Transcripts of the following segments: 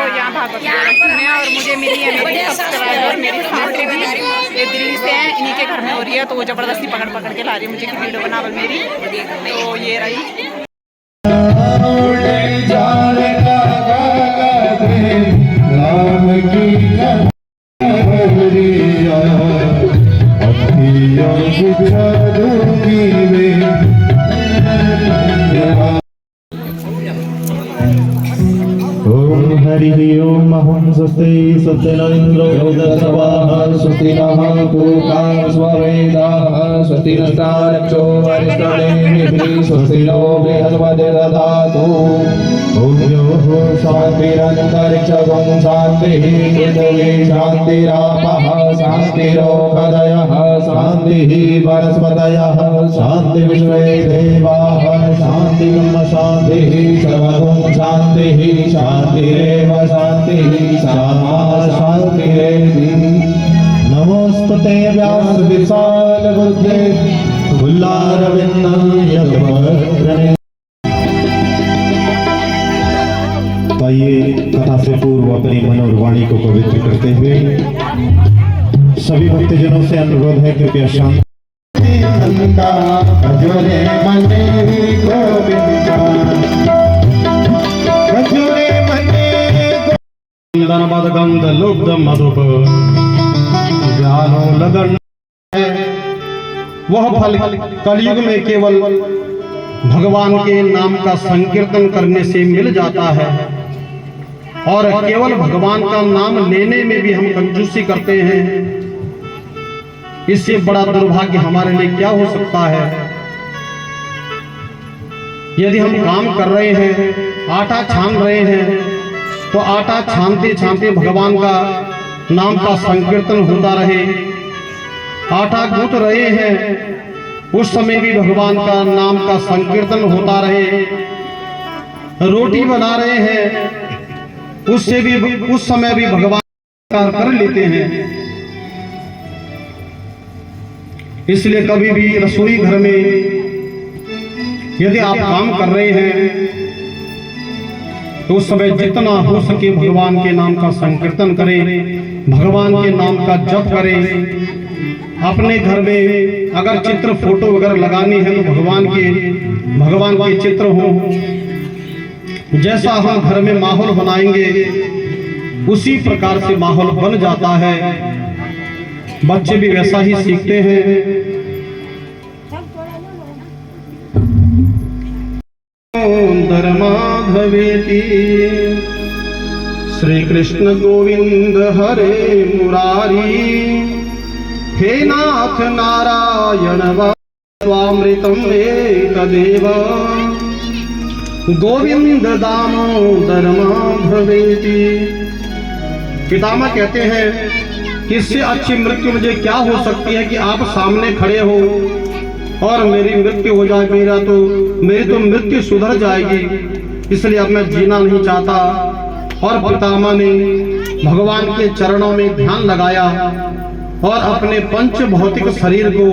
यहाँ भागवत में, और मुझे मिली है मेरी सब्सक्राइबर, मेरी साथी भी ये दिल्ली से हैं, इन्हीं के घर में हो रही है, तो वो ज़बरदस्ती पकड़ पकड़ के ला रही है मुझे कि वीडियो बनावल मेरी। तो ये रही हरि ओम अहं स्वस्ति सत्येन इंद्रो योदसवाः स्वस्ति नः पूर्वा स्ववेदाः स्वस्ति नस्तारक्षो अरिष्टनेमिः स्वस्ति नो बृहस्पतिर्दधातु ॐ योः शान्तिरन्तरिक्षं शान्तिः पृथिवी शान्तिरापः शान्तिरोषधयः शान्तिः वनस्पतयः शान्ति विश्वे देवाः शान्ति ब्रह्म शान्तिः सर्वगुण शान्तिः शान्तिरेव शान्तिः सामा शान्तिरेति। नमोस्तुते व्यास विशाल बुद्धे फुल्लारविन्दं यद्वक्त्रने। तो ये कथा से पूर्व अपनी मन और वाणी को पवित्र करते हुए सभी भक्तजनों से अनुरोध है कृपया शांति वह फल कलयुग में केवल भगवान के नाम का संकीर्तन करने से मिल जाता है, और केवल भगवान का नाम लेने में भी हम कंजूसी करते हैं। इससे बड़ा दुर्भाग्य हमारे लिए क्या हो सकता है। यदि हम काम कर रहे हैं, आटा छान रहे हैं, तो आटा छानते छानते भगवान का नाम का संकीर्तन होता रहे। आटा गूंथ रहे हैं, उस समय भी भगवान का नाम का संकीर्तन होता रहे। रोटी बना रहे हैं, उससे भी उस समय भी भगवान का कर लेते हैं। इसलिए कभी भी रसोई घर में यदि आप काम कर रहे हैं तो उस समय जितना हो सके भगवान के नाम का संकीर्तन करें, भगवान के नाम का जप करें। अपने घर में अगर चित्र फोटो वगैरह लगानी है तो भगवान के चित्र हो। जैसा हम घर में माहौल बनाएंगे उसी प्रकार से माहौल बन जाता है। बच्चे भी वैसा ही सीखते हैं। माधवेति श्री कृष्ण गोविंद हरे मुरारी, हे नाथ नारायण स्वामृतम एकदेव गोविंद दामोदर माधवेति। पितामह कहते हैं कि इससे अच्छी मृत्यु मुझे क्या हो सकती है कि आप सामने खड़े हो और मेरी मृत्यु हो जाए। मेरी तो मृत्यु सुधर जाएगी, इसलिए अब मैं जीना नहीं चाहता। और पितामह ने भगवान के चरणों में ध्यान लगाया और अपने पंच भौतिक शरीर को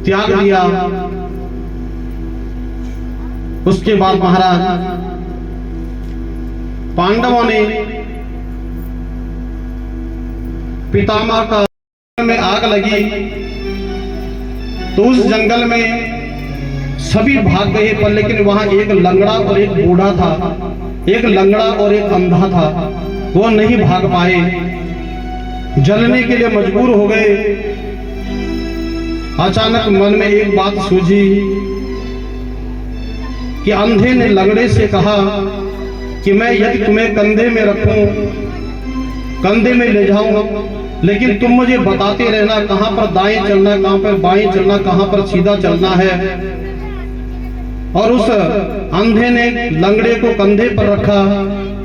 त्याग दिया। उसके बाद महाराज पांडवों ने पितामह का में आग लगी तो उस जंगल में सभी भाग गए, पर लेकिन वहां एक लंगड़ा और एक बूढ़ा था, एक लंगड़ा और एक अंधा था। वो नहीं भाग पाए, जलने के लिए मजबूर हो गए। अचानक मन में एक बात सूझी कि अंधे ने लंगड़े से कहा कि मैं यदि तुम्हें कंधे में रखूं, कंधे में ले जाऊं, लेकिन तुम मुझे बताते रहना कहां पर दाएं चलना, कहां पर बाएं चलना, कहां पर सीधा चलना है। और उस अंधे ने लंगड़े को कंधे पर रखा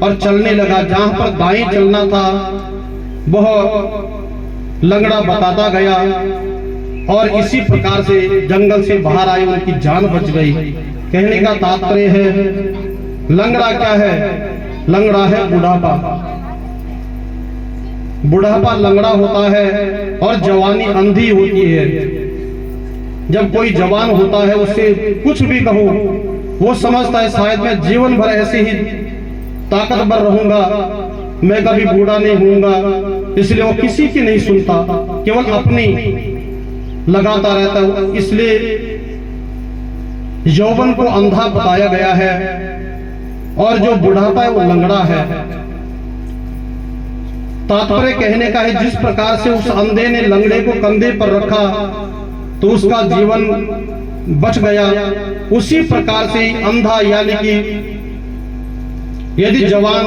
और चलने लगा। जहां पर दाएं चलना था वह लंगड़ा बताता गया और इसी प्रकार से जंगल से बाहर आए, उनकी जान बच गई। कहने का तात्पर्य है लंगड़ा क्या है? लंगड़ा है बुढ़ापा। बुढ़ापा लंगड़ा होता है और जवानी अंधी होती है। जब कोई जवान होता है उससे कुछ भी कहो वो समझता है शायद मैं जीवन भर ऐसे ही ताकतवर रहूंगा, मैं कभी बूढ़ा नहीं होऊंगा। इसलिए वो किसी की नहीं सुनता, केवल अपनी लगाता रहता है। इसलिए यौवन को अंधा बताया गया है और जो बुढ़ापा है वो लंगड़ा है। तात्पर्य कहने का है, जिस प्रकार से उस अंधे ने लंगड़े को कंधे पर रखा तो उसका जीवन बच गया, उसी प्रकार से अंधा यानी कि यदि जवान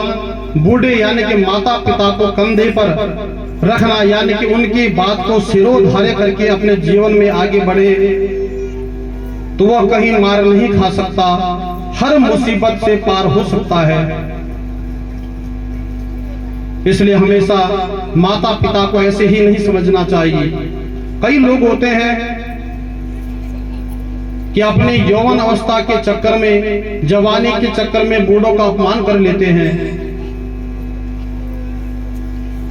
बूढ़े यानी कि माता पिता को कंधे पर रखना यानी कि उनकी बात को सिरोधार्य करके अपने जीवन में आगे बढ़े तो वह कहीं मार नहीं खा सकता, हर मुसीबत से पार हो सकता है। इसलिए हमेशा माता पिता को ऐसे ही नहीं समझना चाहिए। कई लोग होते हैं कि अपनी यौवन अवस्था के चक्कर में, जवानी के चक्कर में बूढ़ों का अपमान कर लेते हैं।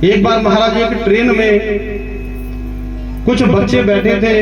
एक बार महाराज एक ट्रेन में कुछ बच्चे बैठे थे,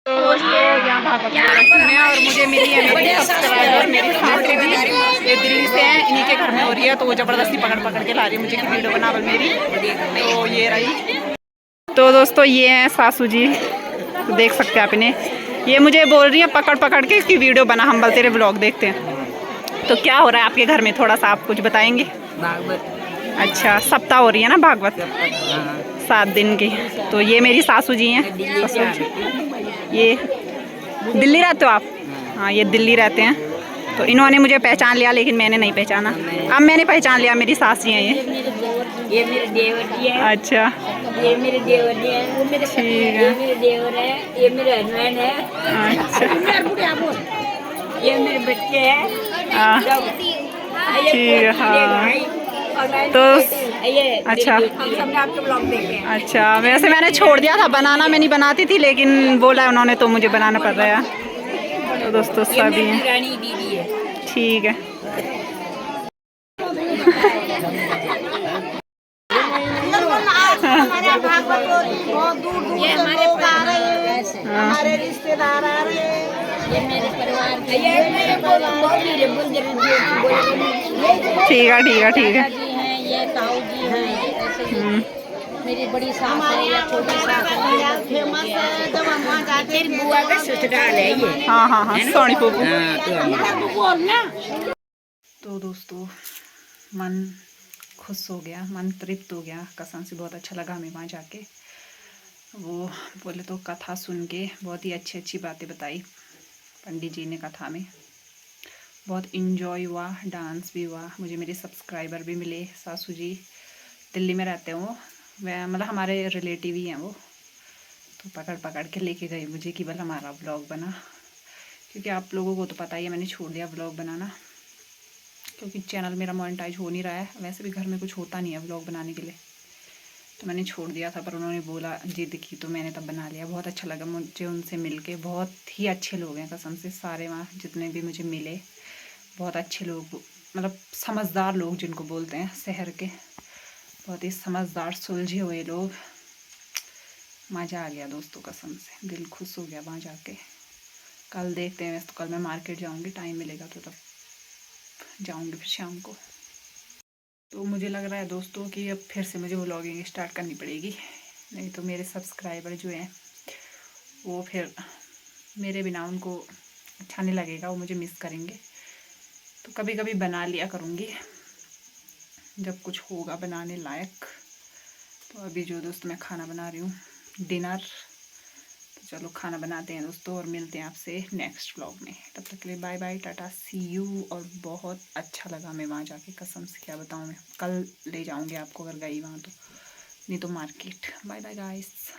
तो दोस्तों यहाँ भागवत में और मुझे मिली है मेरी सब्सक्राइबर, मेरी सास भी ये दिल्ली से हैं, इन्हीं के घर में हो रही है। तो वो ज़बरदस्ती पकड़ पकड़ के ला रही है मुझे कि वीडियो बनावल मेरी। तो ये रही। तो दोस्तों ये हैं सासू जी, तो देख सकते हैं आप इन्हें। ये मुझे बोल रही है पकड़ पकड़ के इसकी वीडियो बना, हम बल तेरे ब्लॉग देखते हैं। तो क्या हो रहा है आपके घर में, थोड़ा सा आप कुछ बताएंगे? भागवत। अच्छा, सप्ताह हो रही है ना भागवत, 7 दिन की। तो ये मेरी सासू जी हैं। ये दिल्ली रहते हो आप? हाँ, ये दिल्ली रहते हैं। तो इन्होंने मुझे पहचान लिया लेकिन मैंने नहीं पहचाना। अब मैंने पहचान लिया, मेरी सास जी हैं ये मेरे देवर जी है। अच्छा, ये मेरे देवर जी है। वो मेरे ठीक है। ये मेरे देवर है, ये मेरे हस्बैंड है। अच्छा, ये मेरे बच्चे हैं। ठीक है। हाँ, तो अच्छा आपके ब्लॉग देखे। अच्छा, वैसे मैंने छोड़ दिया था बनाना, मैं नहीं बनाती थी लेकिन बोला उन्होंने तो मुझे बनाना पड़ रहा है। तो दोस्तों सभी हैं। रानी दीदी है। ठीक है। ये हमारे हमारे रिश्तेदार आ रहे हैं। ये मेरे परिवार के, ये मेरे ठीक है, ठीक है, ठीक है। जी हैं, ये ताऊ जी हैं, ऐसे ही मेरी बड़ी सास है या छोटी सास है। फेमस है जब हम वहाँ जाते हैं। तेरी बुआ का ससुराल है ये। हाँ हाँ हाँ, सोनी पोपू। तो तो दोस्तों मन खुश हो गया, मन तृप्त हो गया, कसम से बहुत अच्छा लगा हमें वहाँ जाके। वो बोले तो कथा सुन के बहुत ही अच्छी अच्छी बातें बताई पंडित जी ने कथा में। बहुत इन्जॉय हुआ, डांस भी हुआ। मुझे मेरे सब्सक्राइबर भी मिले। सासू जी दिल्ली में रहते हैं, वो मतलब हमारे रिलेटिव ही हैं वो। तो पकड़ पकड़ के लेके गए मुझे कि बल हमारा ब्लॉग बना, क्योंकि आप लोगों को तो पता ही है मैंने छोड़ दिया ब्लॉग बनाना, क्योंकि चैनल मेरा मोनेटाइज हो नहीं रहा है। वैसे भी घर में कुछ होता नहीं है ब्लॉग बनाने के लिए, तो मैंने छोड़ दिया था, पर उन्होंने बोला जिद की तो मैंने तब बना लिया। बहुत अच्छा लगा मुझे उनसे मिलके, बहुत ही अच्छे लोग हैं कसम से। सारे वहाँ जितने भी मुझे मिले बहुत अच्छे लोग, मतलब समझदार लोग जिनको बोलते हैं शहर के, बहुत ही समझदार सुलझे हुए लोग। मज़ा आ गया दोस्तों, कसम से दिल खुश हो गया वहाँ जाके। कल देखते हैं, वैसे तो कल मैं मार्केट जाऊँगी, टाइम मिलेगा तो तब जाऊँगी फिर शाम को। तो मुझे लग रहा है दोस्तों कि अब फिर से मुझे व्लॉगिंग स्टार्ट करनी पड़ेगी, नहीं तो मेरे सब्सक्राइबर जो हैं वो फिर मेरे बिना उनको अच्छा नहीं लगेगा, वो मुझे मिस करेंगे। तो कभी कभी बना लिया करूँगी जब कुछ होगा बनाने लायक। तो अभी जो दोस्तों मैं खाना बना रही हूँ डिनर, तो चलो खाना बनाते हैं दोस्तों और मिलते हैं आपसे नेक्स्ट व्लॉग में। तब तक के लिए बाय बाय, टाटा, सी यू। और बहुत अच्छा लगा मैं वहाँ जाके, कसम से क्या बताऊँ मैं। कल ले जाऊँगी आपको अगर गई वहाँ तो, नहीं तो मार्केट। Bye bye guys.